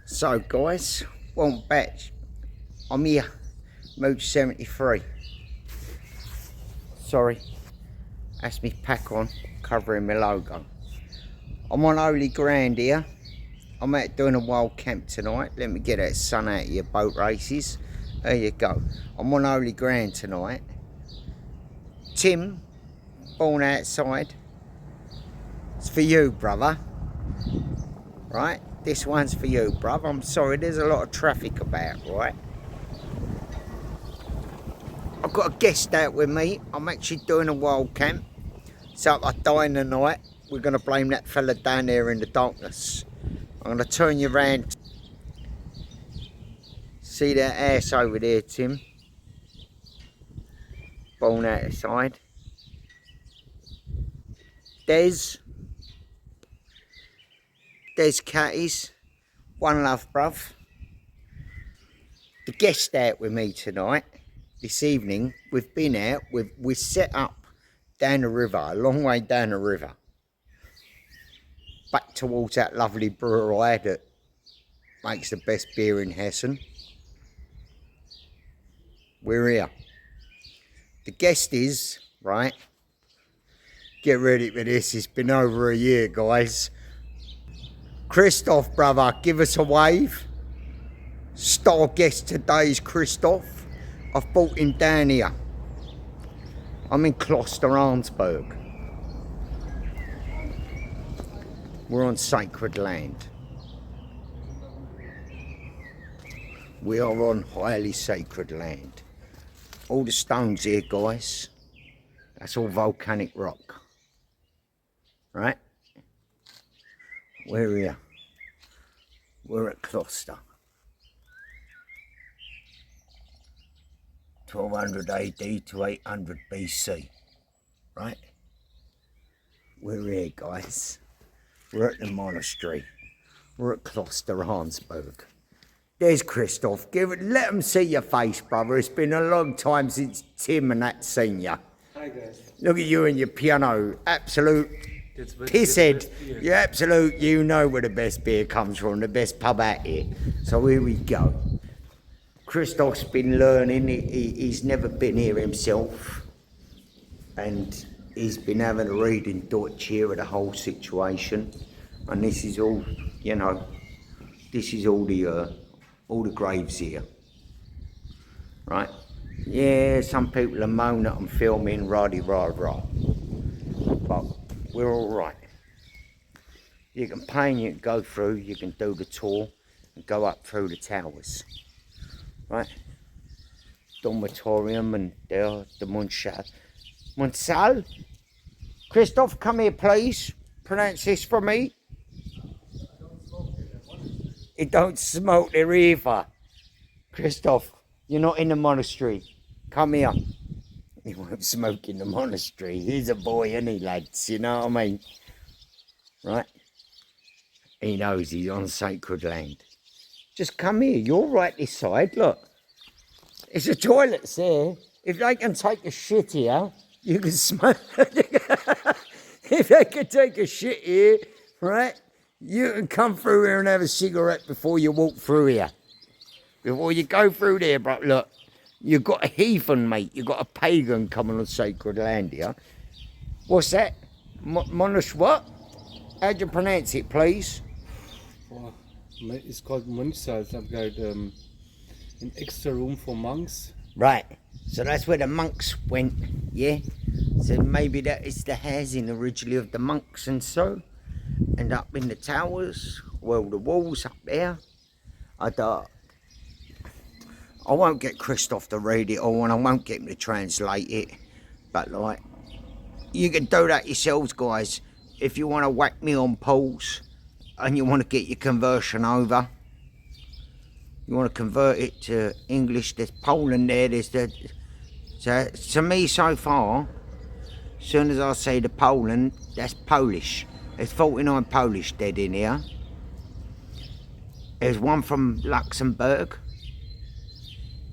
So guys, welcome back. I'm here, Mood 73. Sorry, that's me pack on, covering my logo. I'm on Holy Grand here. I'm out doing a wild camp tonight. Let me get that sun out of your boat races. There you go. I'm on Holy Grand tonight. Tim, born outside. It's for you, brother. Right? This one's for you, bruv. I'm sorry, there's a lot of traffic about, right? I've got a guest out with me. I'm actually doing a wild camp. So if I die in the night, we're going to blame that fella down there in the darkness. I'm going to turn you around. See that ass over there, Tim? Born out the side. Des Catties. One love, bruv. The guest out with me tonight. This evening, we've been out, we're set up down the river, a long way down the river. Back towards that lovely brewery that makes the best beer in Hessen. We're here. The guest is, right, get ready for this, it's been over a year, guys. Christoph, brother, give us a wave. Star guest today's Christoph. I've brought him down here. I'm in Kloster Arnsberg. We're on sacred land. We are on highly sacred land. All the stones here, guys, that's all volcanic rock. Right? We're here. We're at Kloster. 1200 AD to 800 BC. Right? We're here, guys. We're at the monastery. We're at Kloster Arnsberg. There's Christoph. Let them see your face, brother. It's been a long time since Tim and that seen you. Hi, guys. Look at you and your piano. Absolute pisshead. You're absolute, you know where the best beer comes from, the best pub out here. So here we go. Christoph's been learning, he's never been here himself. And he's been having a reading Dutch here of the whole situation. And this is all, you know, this is all the graves here. Right? Yeah, some people are moaning that I'm filming, rah-de-rah-rah. But we're all right. You can pay and you can go through, you can do the tour and go up through the towers. Right? Dormitorium and there, the Munsal. Christoph, come here please. Pronounce this for me. It don't smoke there either. Christoph, you're not in the monastery. Come here. He won't smoke in the monastery. He's a boy, isn't he, lads? You know what I mean? Right? He knows he's on sacred land. Just come here. You're right this side. Look. It's a toilet there. If they can take a shit here, you can smoke. If they can take a shit here, right? You can come through here and have a cigarette before you walk through here. Before you go through there, bro. Look. You've got a heathen, mate. You've got a pagan coming on sacred land here. What's that? Monish what? How do you pronounce it, please? Well, it's called Mönchsaal. I've got an extra room for monks. Right. So that's where the monks went, yeah? So maybe that is the housing originally of the monks and so. And up in the towers, well, the walls up there. I won't get Christoph to read it all and I won't get him to translate it. But like, you can do that yourselves, guys. If you want to whack me on pause and you want to get your conversion over, you want to convert it to English, there's Poland there, so to me so far, as soon as I say the Poland, that's Polish. There's 49 Polish dead in here. There's one from Luxembourg.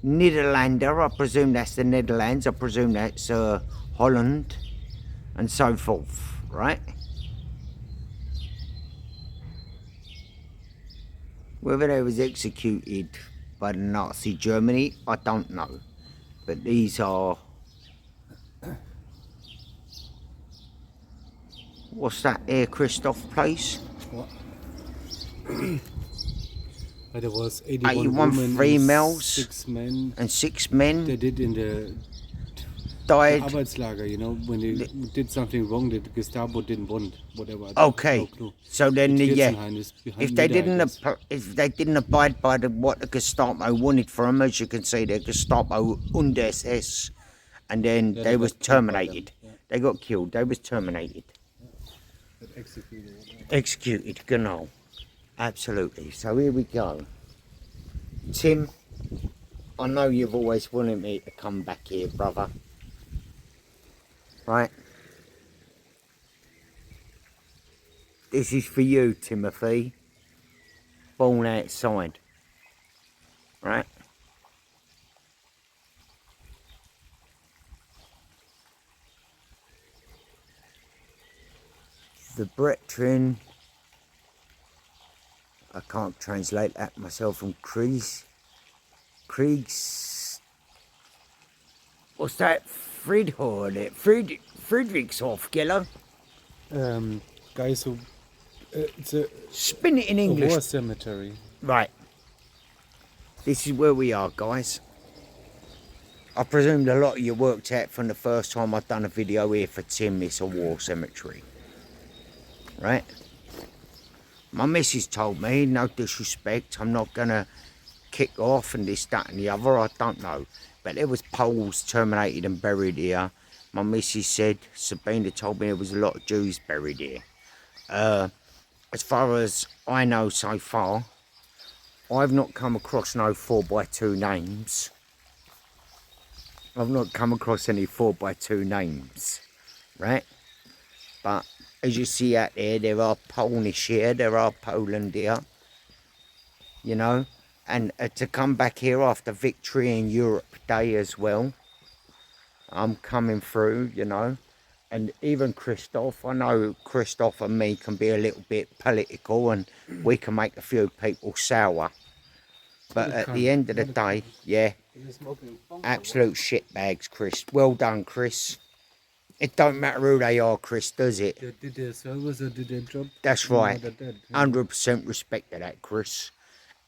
Netherlander, I presume that's the Netherlands. I presume that's Holland. And so forth, right? Whether they was executed by the Nazi Germany, I don't know. But these are... What's that there, Christoph place? What? There was 81 81 women females and 6 men. And 6 men They did in the died. Arbeitslager, you know, when they did something wrong that the Gestapo didn't want, whatever. Okay, No clue. so then yeah, Behind if they Niederhalt. didn't abide by what the Gestapo wanted for them, as you can see, the Gestapo und SS, and then Yeah, they they was got killed by them, terminated. yeah. They got killed. They was terminated. But executed. Executed, genau. Absolutely. So here we go. Tim, I know you've always wanted me to come back here, brother. Right? This is for you, Timothy. Born outside. Right? The Brethren, I can't translate that myself, from Kriegs, what's that? Friedrichshof, Geller? Guys who... it's a Spin it in war English. cemetery. Right. This is where we are, guys. I presumed a lot of you worked out from the first time I've done a video here for Tim, it's a war cemetery. Right? My missus told me, no disrespect, I'm not going to kick off and this, that and the other, I don't know. But there was Poles terminated and buried here. My missus said, Sabina told me there was a lot of Jews buried here. As far as I know so far, I've not come across no 4x2 names. I've not come across any 4x2 names, right? But as you see out there are Polish here, there are Poland here, you know, and to come back here after Victory in Europe Day as well, I'm coming through, you know, and even Christoph, I know Christoph and me can be a little bit political and we can make a few people sour, but at the end of the day, yeah, absolute shitbags, Chris. Well done, Chris. It don't matter who they are, Chris, does it? They did their service or did their job. That's No right. matter that, 100% respect to that, Chris.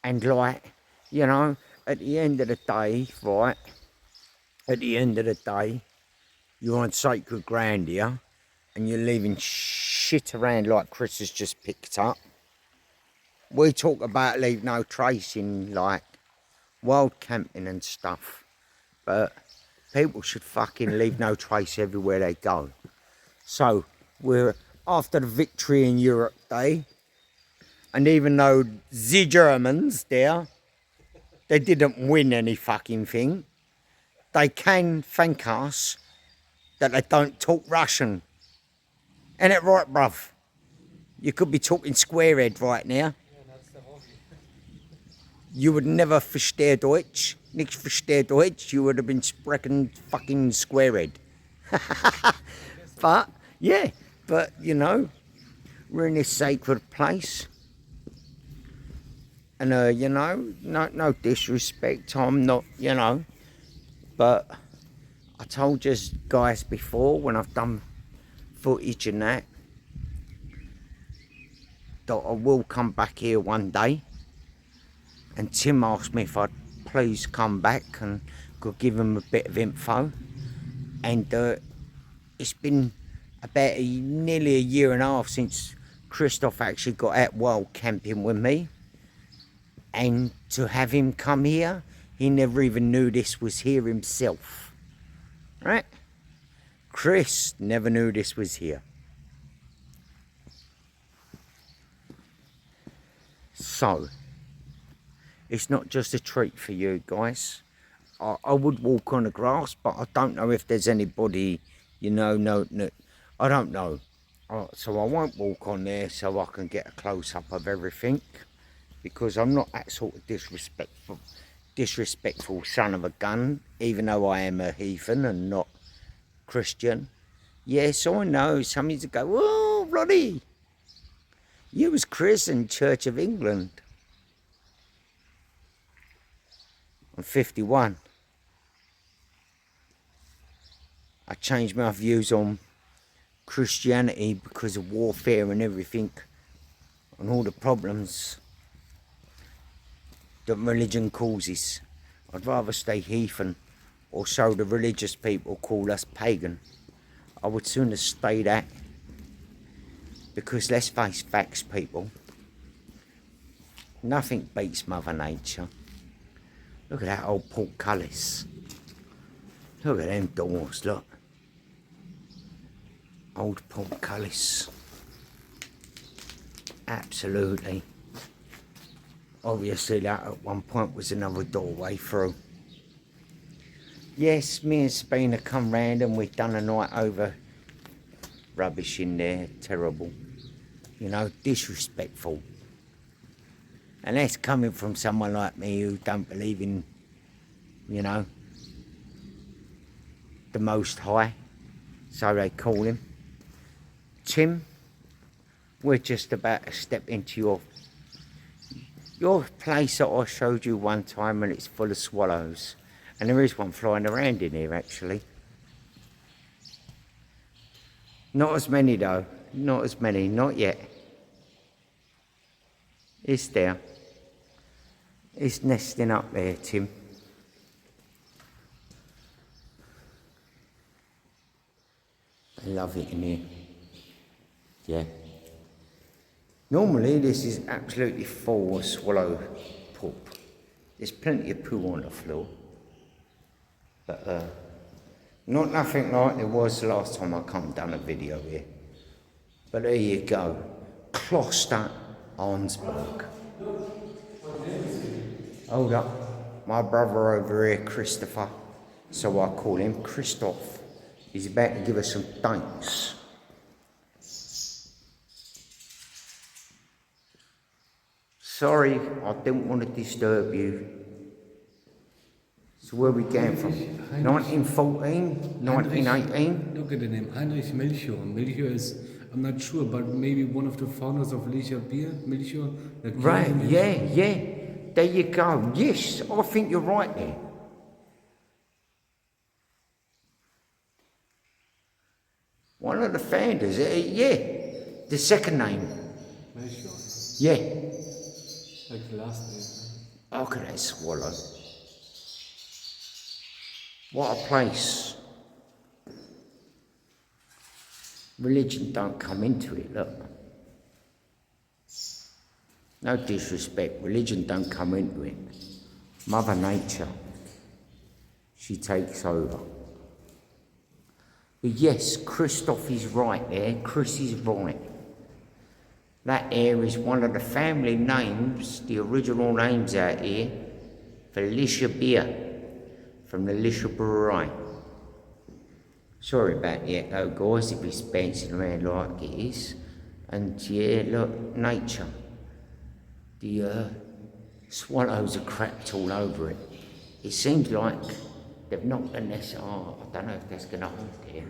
And like, you know, at the end of the day, right, at the end of the day, you're on sacred ground here, and you're leaving shit around like Chris has just picked up. We talk about leave no trace in, like, wild camping and stuff, but people should fucking leave no trace everywhere they go. So, we're after the Victory in Europe Day, and even though the Germans there, they didn't win any fucking thing, they can thank us that they don't talk Russian. Ain't it right, bruv? You could be talking squarehead right now. You would never verstehe Deutsch. Nichts verstehe Deutsch. You would have been sprechen fucking squarehead. But, yeah. But, you know, we're in this sacred place. And, you know, no disrespect. I'm not, you know. But I told you guys before when I've done footage and that I will come back here one day. And Tim asked me if I'd please come back and could give him a bit of info. And it's been about nearly a year and a half since Christoph actually got out wild camping with me. And to have him come here, he never even knew this was here himself. Right? Chris never knew this was here. So, it's not just a treat for you guys. I would walk on the grass, but I don't know if there's anybody, you know, no, I don't know. So I won't walk on there so I can get a close-up of everything, because I'm not that sort of disrespectful son of a gun, even though I am a heathen and not Christian. Yes, I know some of you go, oh, Roddy, you was christened Church of England. I'm 51. I changed my views on Christianity because of warfare and everything, and all the problems that religion causes. I'd rather stay heathen, or so the religious people call us pagan. I would sooner stay that, because let's face facts, people. Nothing beats Mother Nature. Look at that old portcullis. Look at them doors, look. Old portcullis. Absolutely. Obviously that at one point was another doorway through. Yes, me and Spina come round and we've done a night over. Rubbish in there, terrible. You know, disrespectful. And that's coming from someone like me who don't believe in, you know, the Most High, so they call him. Tim, we're just about to step into your place that I showed you one time, and it's full of swallows. And there is one flying around in here, actually. Not as many, though. Not as many. Not yet. It's there. It's nesting up there, Tim. I love it in here. Yeah. Normally, this is absolutely full of swallow poop. There's plenty of poo on the floor. But, not nothing like there was the last time I come done a video here. But there you go. Kloster Arnsberg. Hold up. My brother over here, Christopher, so I call him Christoph. He's about to give us some thanks. Sorry, I didn't want to disturb you. So where are we going from? 1914? 1918? Look at the name, Heinrich Melchior. Melchior is, I'm not sure, but maybe one of the founders of Licher beer, Melchior. Right, yeah. There you go. Yes, I think you're right there. One of the founders, yeah. The second name. Melchior. Yeah. Like the last name. Look at that swallow. What a place. Religion don't come into it, look. No disrespect, religion don't come into it. Mother Nature, she takes over. But yes, Christoph is right there, Chris is right. That here is one of the family names, the original names out here, for Licher beer, from the Licher brewery. Sorry about the echo, guys, if it's bouncing around like it is. And yeah, look, nature. The swallows are cracked all over it. It seems like they've knocked the nest. Oh, I don't know if that's going to hold there.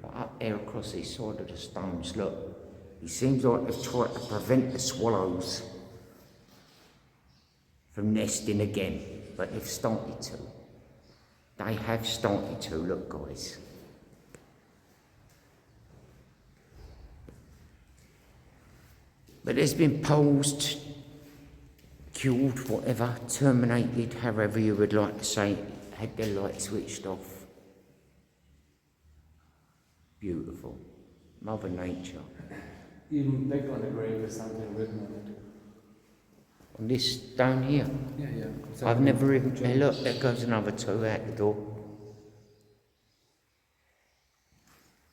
But up there across the side of the stones, look. It seems like they've tried to prevent the swallows from nesting again. But they've started to. They have started to, look, guys. But there's been posed, killed, whatever, terminated, however you would like to say, had their light switched off. Beautiful. Mother Nature. Even back on the grave is something written on it. On this down here? Yeah. I've never even, hey look, there goes another two out the door.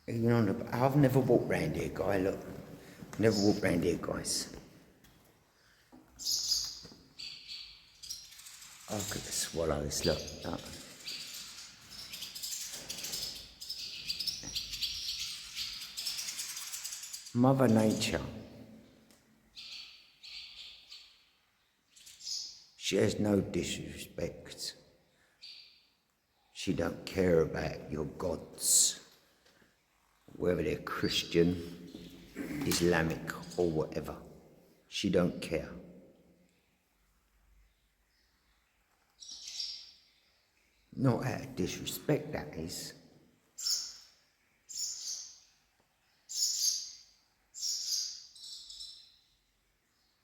Even on the, I've never walked round here, guy, look. Never walked round here, guys. Look at the swallows, look. Mother Nature, she has no disrespect. She don't care about your gods, whether they're Christian, Islamic or whatever. She don't care. Not out of disrespect, that is.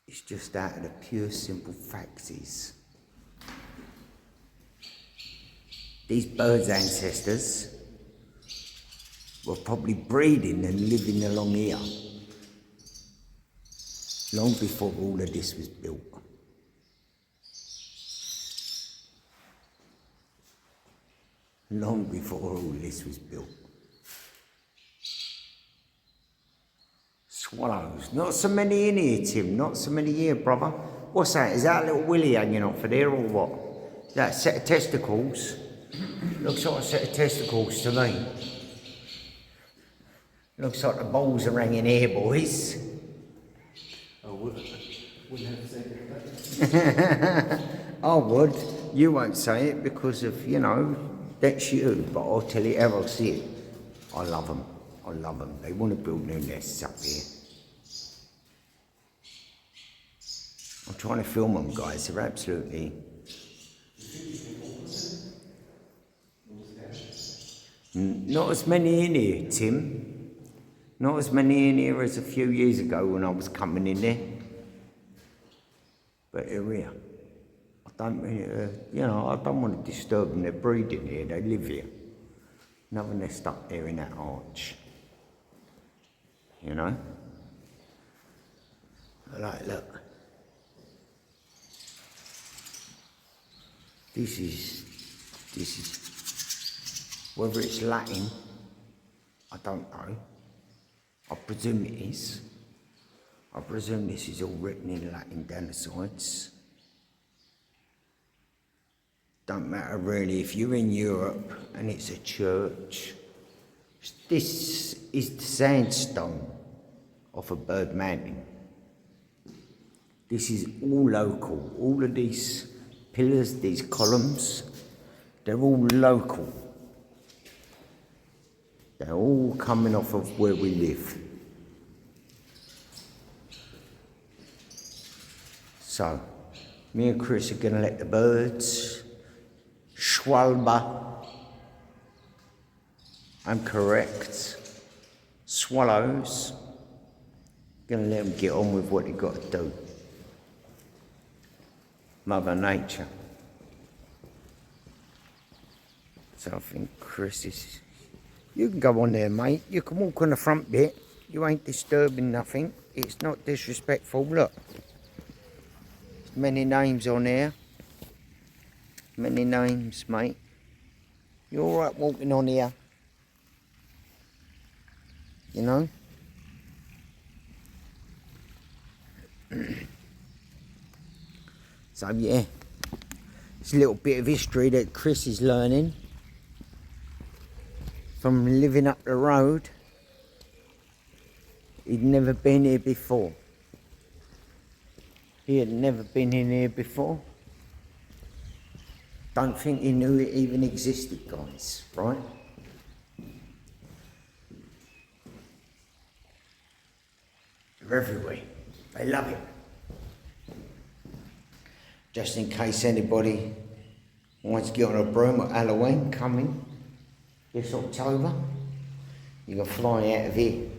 It's just out of the pure simple facts is. These birds' ancestors were probably breeding and living along here long before all of this was built. Long before all this was built. Swallows. Not so many in here, Tim. Not so many here, brother. What's that? Is that a little willy hanging off of there or what? Is that a set of testicles? Looks like a set of testicles to me. Looks like the balls are hanging here, boys. I wouldn't have said that. I would. You won't say it because of, you know, that's you. But I'll tell you how I see it. I love them. I love them. They want to build new nests up here. I'm trying to film them, guys. They're absolutely... Not as many in here, Tim. Not as many in here as a few years ago when I was coming in there. But they're here. I don't mean, you know, I don't want to disturb them. They're breeding here. They live here. Another nest up there in that arch. You know? Like, look. This is, whether it's Latin, I don't know. I presume it is. I presume this is all written in Latin down the sides. Don't matter really if you're in Europe and it's a church. This is the sandstone of a bird mountain. This is all local. All of these pillars, these columns, they're all local. They're all coming off of where we live. So, me and Chris are going to let the birds, Schwalbe, I'm correct, swallows, going to let them get on with what they've got to do. Mother Nature. So I think Chris is... You can go on there, mate. You can walk on the front bit. You ain't disturbing nothing. It's not disrespectful. Look. There's many names on there. Many names, mate. You all right walking on here? You know? So, yeah. It's a little bit of history that Chris is learning from living up the road. He'd never been here before. He had never been in here before. Don't think he knew it even existed, guys, right? They're everywhere. They love it. Just in case anybody wants to get on a broom at Halloween coming this October, you can fly out of here.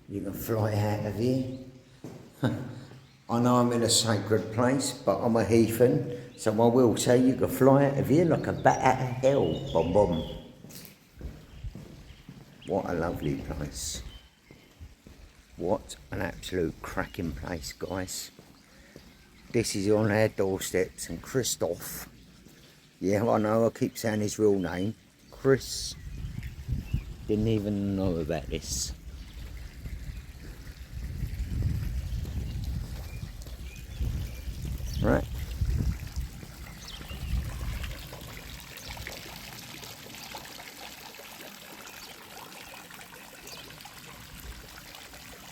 You can fly out of here. I know I'm in a sacred place, but I'm a heathen, so I will say you can fly out of here like a bat out of hell. Bom bom. What a lovely place. What an absolute cracking place, guys. This is on our doorsteps, and Christoph, yeah, I know I keep saying his real name, Chris, didn't even know about this. Right.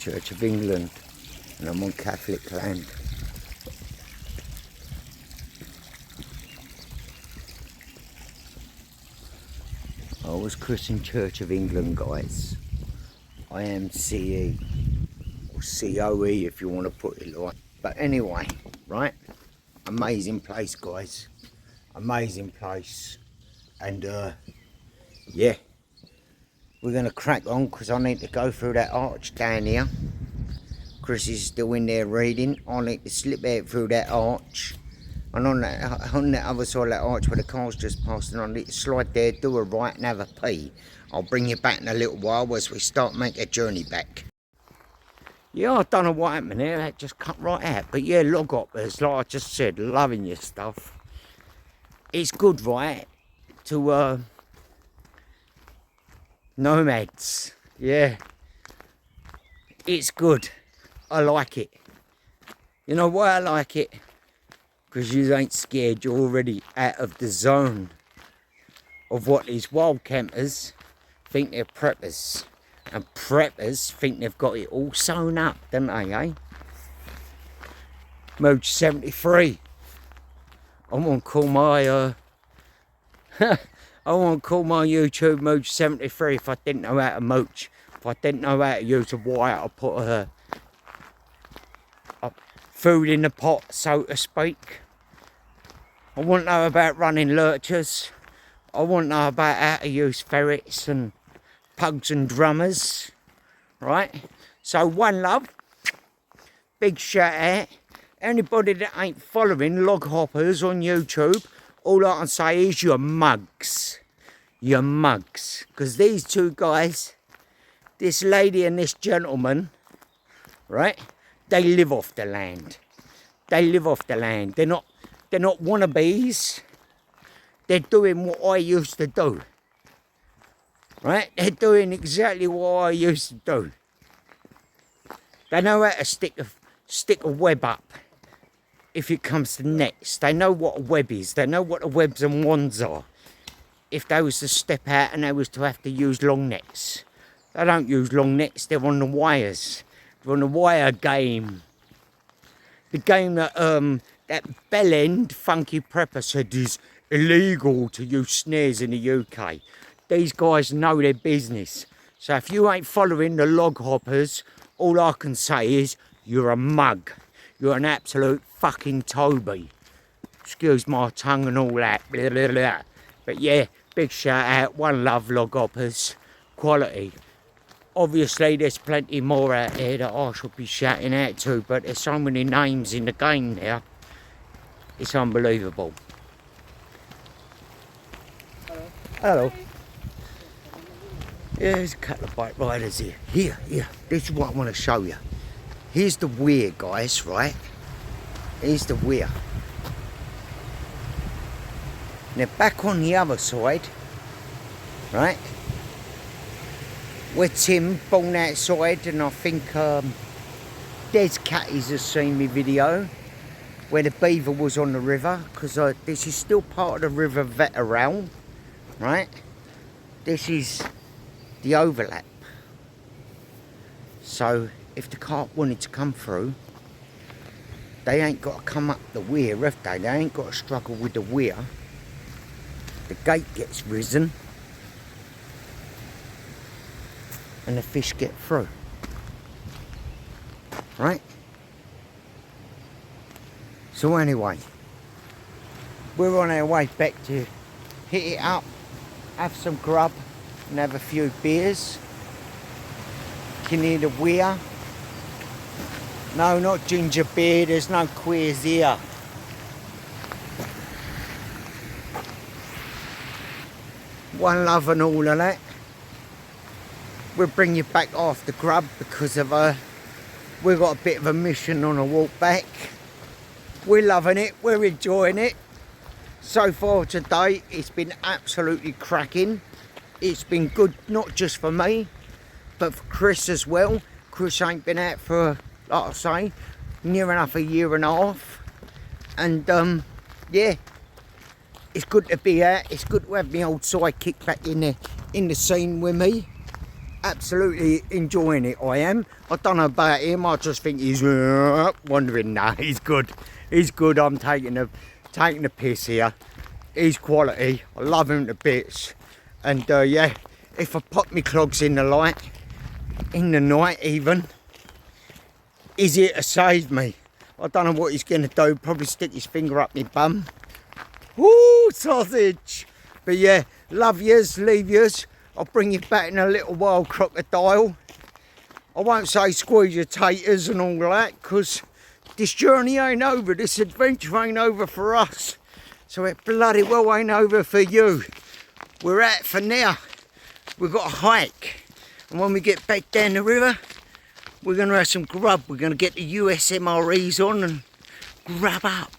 Church of England, and I'm on Catholic land. I was christened Church of England, guys. I am CE, or COE if you want to put it like. But anyway, right? Amazing place, guys. Amazing place. And yeah, we're going to crack on because I need to go through that arch down here. Chris is still in there reading. I need to slip out through that arch. And on that other side of that arch where the car's just passed, and I need to slide there, do a right and have a pee. I'll bring you back in a little while as we start making a journey back. Yeah, I don't know what happened there, that just cut right out. But yeah, log hoppers, like I just said, loving your stuff. It's good, right, to nomads. Yeah, it's good. I like it. You know why I like it? Because you ain't scared, you're already out of the zone of what these wild campers think they're preppers. And preppers think they've got it all sewn up, don't they, eh? Mode 73. I won't call my I won't call my YouTube Mode 73 if I didn't know how to mooch. If I didn't know how to use a wire to put a food in the pot, so to speak. I wouldn't know about running lurchers. I wouldn't know about how to use ferrets and pugs and drummers. Right? So one love. Big shout out. Anybody that ain't following log hoppers on YouTube, all I can say is you're mugs. You're mugs. Because these two guys, this lady and this gentleman, right? They live off the land. They live off the land. They're not wannabes. They're doing what I used to do. Right? They're doing exactly what I used to do. They know how to stick a web up if it comes to nets. They know what a web is. They know what the webs and wands are. If they was to step out and they was to have to use long nets. They don't use long nets. They're on the wires. They're on the wire game. The game that that bell end funky prepper said is illegal to use snares in the UK. These guys know their business. So if you ain't following the log hoppers, all I can say is you're a mug. You're an absolute fucking Toby. Excuse my tongue and all that. Blah, blah, blah. But yeah, big shout out. One love, log hoppers. Quality. Obviously, there's plenty more out there that I should be shouting out to, but there's so many names in the game now. It's unbelievable. Hello. Hello. Yeah, there's a couple of bike riders here. Here. This is what I want to show you. Here's the weir, guys, right? Here's the weir. Now, back on the other side, right? Where Tim born outside, and I think Des Catties has seen my video where the beaver was on the river, because this is still part of the river Vetterell, right? This is the overlap. So if the cart wanted to come through, they ain't got to come up the weir, have they? They ain't got to struggle with the weir. The gate gets risen and the fish get through, right? So anyway, we're on our way back to hit it up, have some grub and have a few beers. Can hear the weir. No, not ginger beer, there's no queers here. One love and all of that. We'll bring you back after grub because of we've got a bit of a mission on a walk back. We're loving it, we're enjoying it. So far today, it's been absolutely cracking. It's been good, not just for me, but for Chris as well. Chris ain't been out for, like I say, near enough a year and a half. And yeah, it's good to be out. It's good to have my old sidekick back in the scene with me. absolutely enjoying it, I am. I don't know about him, I just think he's wondering. Nah, he's good. He's good. I'm taking the piss here. He's quality. I love him to bits. And yeah, if I pop my clogs in the light, in the night even, he's here to save me. I don't know what he's going to do. Probably stick his finger up my bum. Woo, sausage. But yeah, love yous, leave yous. I'll bring you back in a little while, crocodile. I won't say squeeze your taters and all that, because this journey ain't over. This adventure ain't over for us. So it bloody well ain't over for you. We're out for now. We've got a hike. And when we get back down the river, we're going to have some grub. We're going to get the USMREs on and grab up.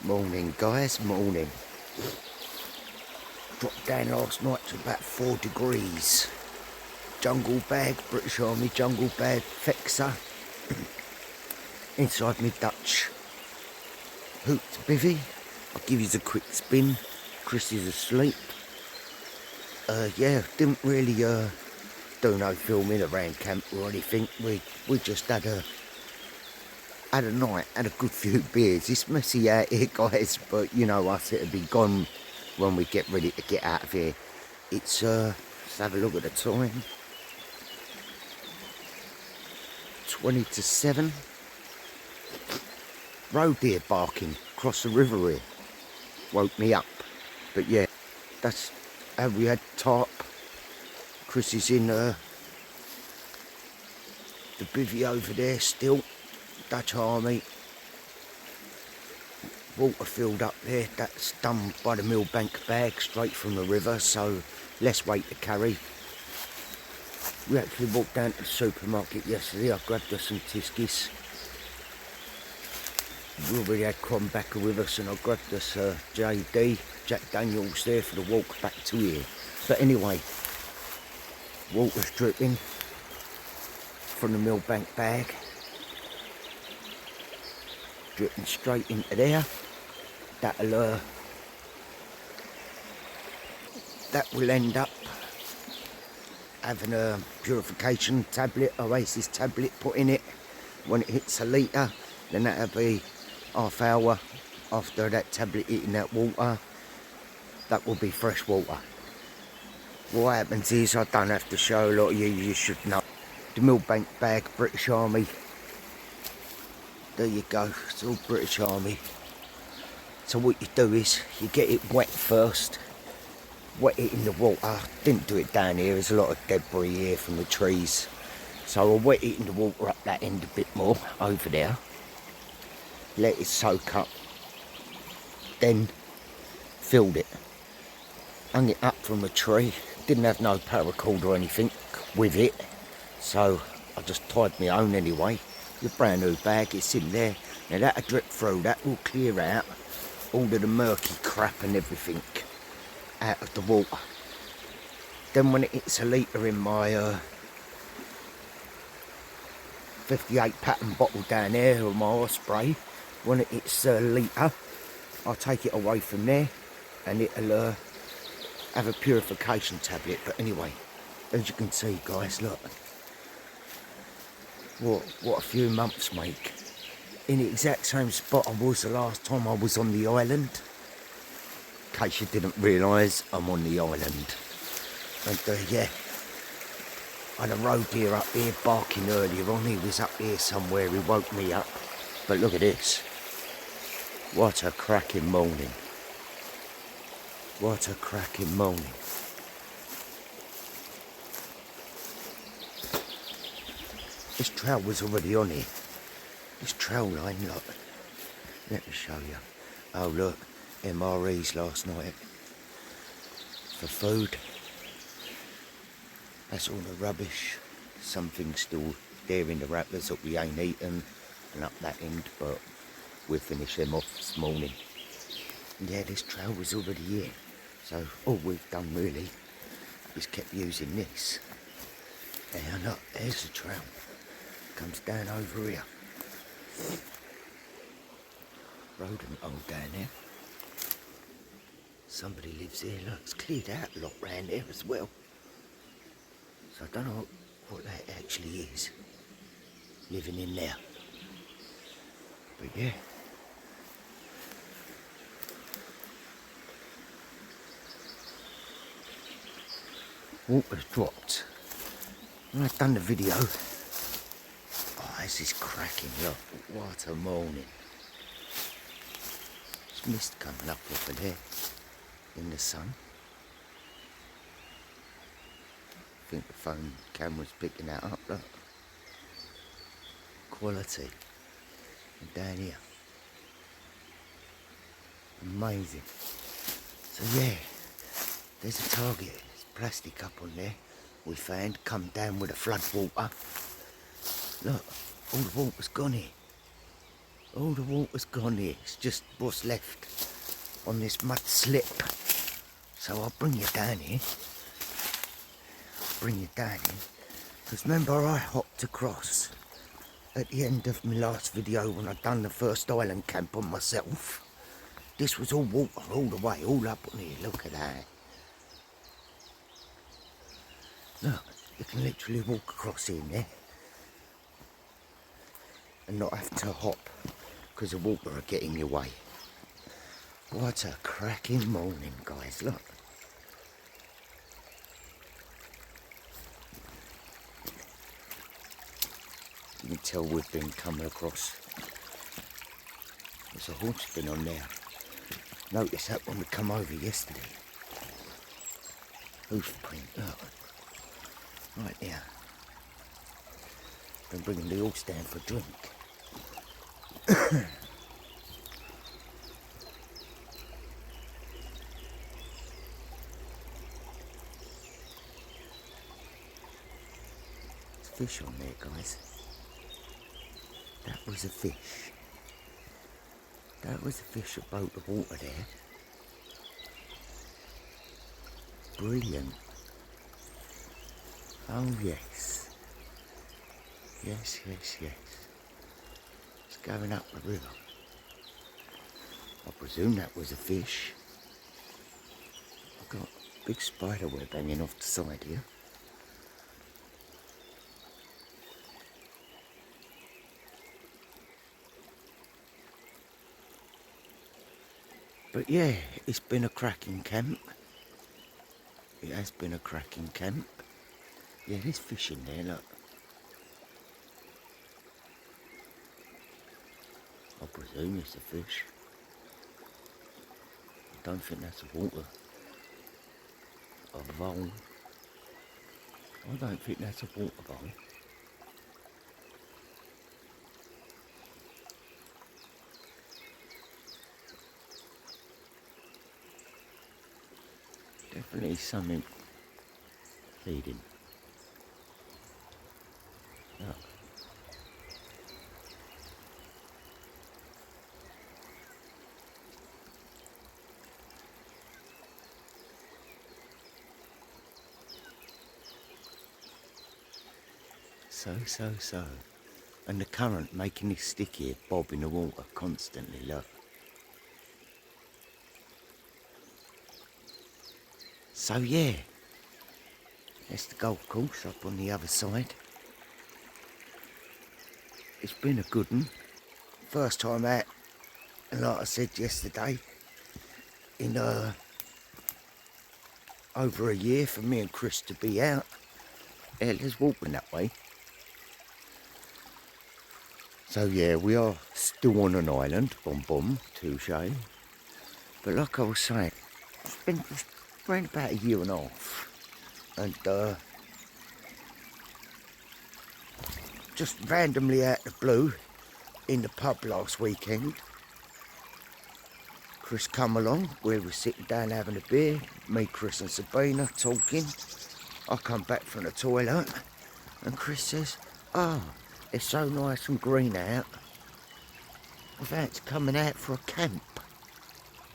Morning guys, morning. Dropped down last night to about 4 degrees. Jungle bag, British Army jungle bag, Fexer. Inside me Dutch hooped bivvy. I'll give you a quick spin. Chris is asleep. Yeah, didn't really do no filming around camp or anything. We just had a night, had a good few beers. It's messy out here guys, but you know us, it'll be gone when we get ready to get out of here. It's let's have a look at the time. 20 to 7. Road deer barking across the river here. Woke me up. But yeah, that's how we had tarp. Chris is in the bivvy over there still. Dutch Army. Water filled up there. That's done by the millbank bag straight from the river, so less weight to carry. We actually walked down to the supermarket yesterday. I grabbed us some Tiskies. We already had Crombacker with us, and I grabbed us JD, Jack Daniels there for the walk back to here. But anyway, water's dripping from the millbank bag. Dripping straight into there. That will end up having a purification tablet, Oasis tablet put in it. When it hits a litre, then that'll be half hour after that tablet hitting that water. That will be fresh water. What happens is, I don't have to show a lot of you should know. The millbank bag, British Army. There you go, it's all British Army. So what you do is, you get it wet first. Wet it in the water. Didn't do it down here, there's a lot of debris here from the trees. So I'll wet it in the water up that end a bit more, over there. Let it soak up. Then filled it. Hung it up from a tree. Didn't have no paracord or anything with it. So I just tied my own anyway. The brand new bag, it's in there. Now that'll drip through, that will clear out all of the murky crap and everything out of the water. Then when it hits a litre in my 58 pattern bottle down there, or my horse spray, when it hits a litre, I'll take it away from there and it'll have a purification tablet. But anyway, as you can see guys, look. What a few months make. In the exact same spot I was the last time I was on the island. In case you didn't realise, I'm on the island. And yeah, I had a road deer up here barking earlier on. He was up here somewhere, he woke me up. But look at this. What a cracking morning. What a cracking morning. This trail was already on here. This trail line, look. Let me show you. Oh look, MREs last night. For food. That's all the rubbish. Something still there in the rattlers that we ain't eaten, and up that end, but we'll finish them off this morning. And yeah, this trail was already here, so all we've done really is kept using this. And look, there's the trail. Comes down over here. Rodent hole down there. Somebody lives here. Look, it's cleared out a lot round there as well. So I don't know what that actually is, living in there. But yeah. Water's dropped. When I've done the video, oh, this is cracking, look, what a morning. There's mist coming up over there in the sun. I think the phone camera's picking that up, look. Quality. And down here. Amazing. So yeah, there's a target. There's plastic up on there. We found, come down with the flood water. Look, all the water's gone here. All the water's gone here. It's just what's left on this mud slip. So I'll bring you down here. Because remember I hopped across at the end of my last video when I'd done the first island camp on myself. This was all water all the way, all up on here. Look at that. Look, you can literally walk across in there and not have to hop because the water will get in your way. What a cracking morning, guys, look. You can tell we've been coming across. There's a horse been on there. Noticed that when we come over yesterday. Hoof print, look. Right there. Been bringing the horse down for a drink. There's fish on there, guys. That was a fish. That was a fish that broke the water there. Brilliant. Oh yes. Yes, yes, yes. It's going up the river. I presume that was a fish. I've got a big spider web hanging off the side here. But yeah, it's been a cracking camp. It has been a cracking camp. Yeah, there's fish in there, look. I presume it's a fish. I don't think that's a water. A vole. I don't think that's a water vole. Definitely something feeding. Look. So. And the current making this stick here bob in the water constantly, look. So yeah, there's the golf course up on the other side. It's been a good one. First time out, and like I said yesterday, in over a year for me and Chris to be out. There's walking that way. So yeah, we are still on an island, boom, touche. But like I was saying, it's been around about a year and a half, and just randomly out of the blue, in the pub last weekend, Chris come along, we were sitting down having a beer, me, Chris and Sabina talking. I come back from the toilet and Chris says, Oh, it's so nice and green out. I fancy coming out for a camp.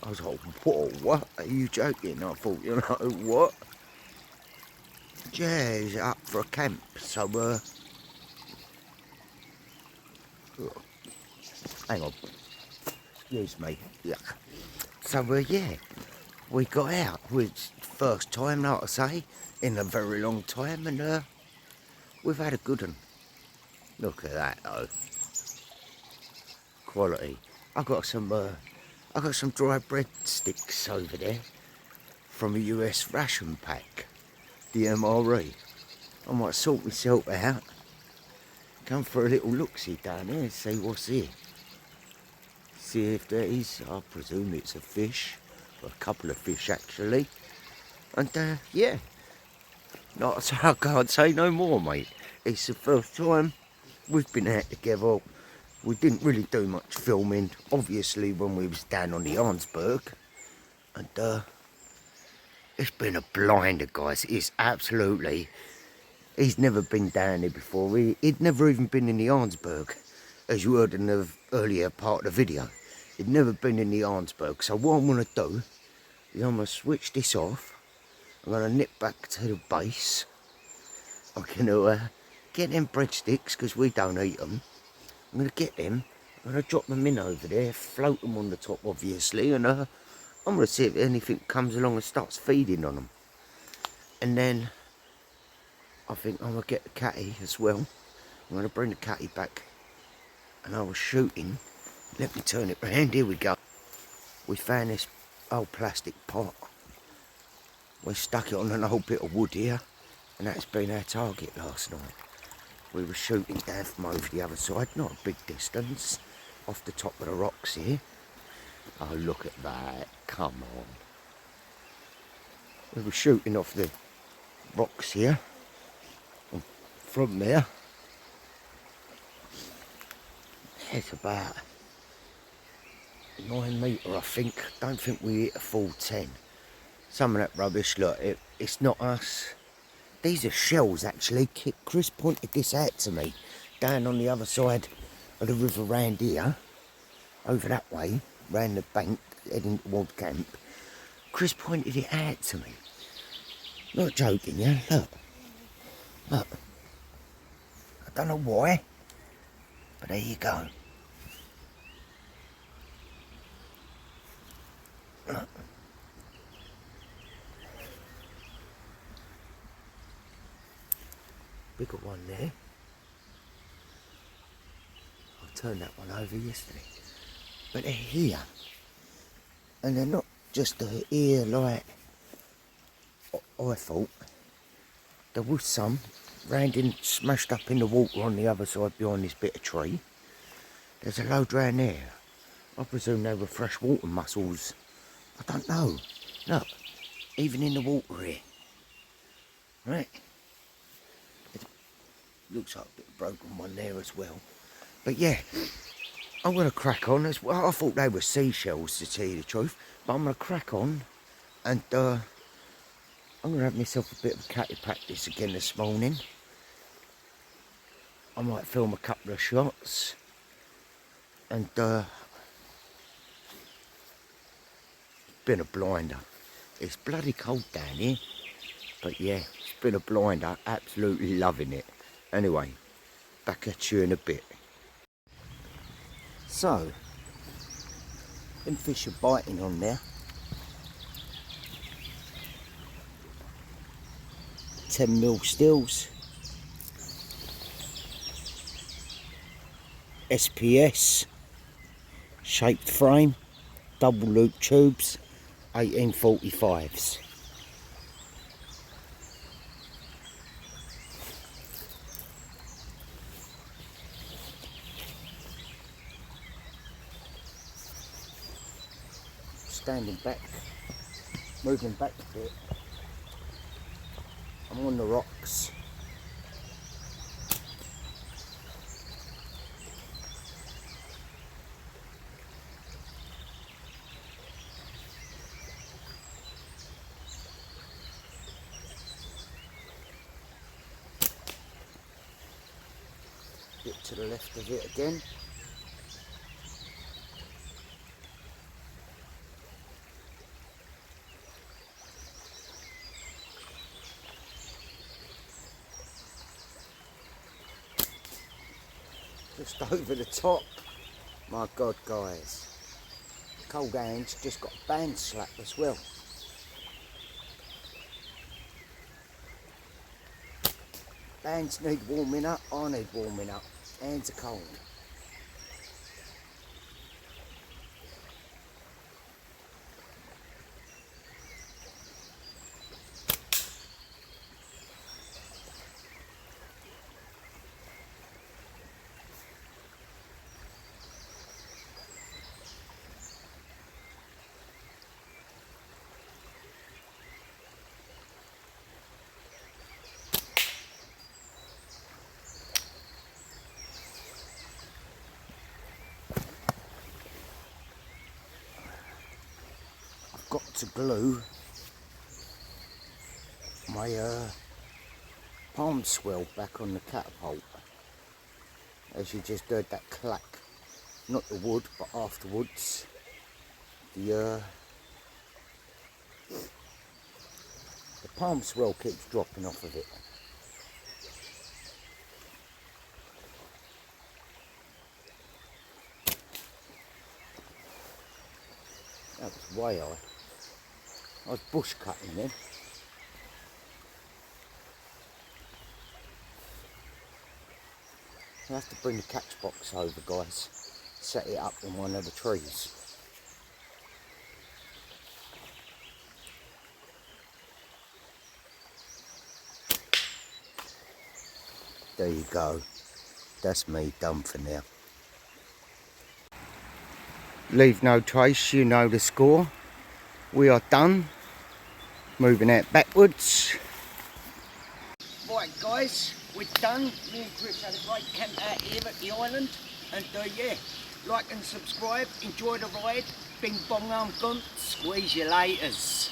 I was like, whoa, what? Are you joking? I thought, you know, what? Jazz up for a camp, so, hang on. Excuse me. Yeah. So, yeah, we got out. It's first time, like I say, in a very long time, and, we've had a good one. Look at that, though. Quality. I got some dry bread sticks over there from a US ration pack, the MRE. I might sort myself out, come for a little look-see down there and see what's here. See if there is, I presume it's a fish, or a couple of fish actually. And yeah, I can't say no more, mate. It's the first time we've been out together. We didn't really do much filming, obviously, when we was down on the Arnsberg. And it's been a blinder, guys. It's absolutely... He's never been down here before. He'd never even been in the Arnsberg, as you heard in the earlier part of the video. He'd never been in the Arnsberg. So what I'm going to do is I'm going to switch this off. I'm going to nip back to the base. I'm going to get them breadsticks, because we don't eat them. I'm going to get them. I'm going to drop them in over there, float them on the top, obviously, and I'm going to see if anything comes along and starts feeding on them. And then I think I'm going to get the catty as well. I'm going to bring the catty back. And I was shooting. Let me turn it round. Here we go. We found this old plastic pot. We stuck it on an old bit of wood here. And that's been our target last night. We were shooting down from over the other side. Not a big distance. Off the top of the rocks here. Oh, look at that. Come on. We were shooting off the rocks here. And from there, it's about 9 metre, I think. Don't think we hit a full 10. Some of that rubbish, look, it's not us. These are shells, actually. Chris pointed this out to me. Down on the other side of the river round here. Over that way, round the bank, heading toward camp. Chris pointed it out to me. Not joking, yeah? Look. Look. I don't know why, but there you go. Look. Bigger one there. I turned that one over yesterday. But they're here. And they're not just here like I thought. There was some round in, smashed up in the water on the other side behind this bit of tree. There's a load round there. I presume they were freshwater mussels. I don't know. Look, even in the water here. Right. It looks like a bit of broken one there as well. But yeah, I'm going to crack on as well. I thought they were seashells, to tell you the truth. But I'm going to crack on and I'm going to have myself a bit of catty practice again this morning. I might film a couple of shots. And been a blinder. It's bloody cold down here. But yeah, it's been a blinder. Absolutely loving it. Anyway, back at you in a bit. So, them fish are biting on there. 10mm stills. SPS. Shaped frame. Double loop tubes. 1845s. Standing back, moving back a bit. I'm on the rocks. Bit to the left of it again. Just over the top. My God, guys. Cold hands just got a band slap as well. Bands need warming up, I need warming up. Hands are cold. Got to glue my palm swell back on the catapult, as you just heard that clack, not the wood but afterwards the palm swell keeps dropping off of it. That was way high. I was bush cutting then. I have to bring the catch box over, guys. Set it up in one of the trees. There you go. That's me done for now. Leave no trace, you know the score. We are done. Moving out backwards. Right guys, we're done. Me and Chris had a great camp out here at the island. And yeah, like and subscribe. Enjoy the ride. Bing bong, I'm gone. Squeeze you laters.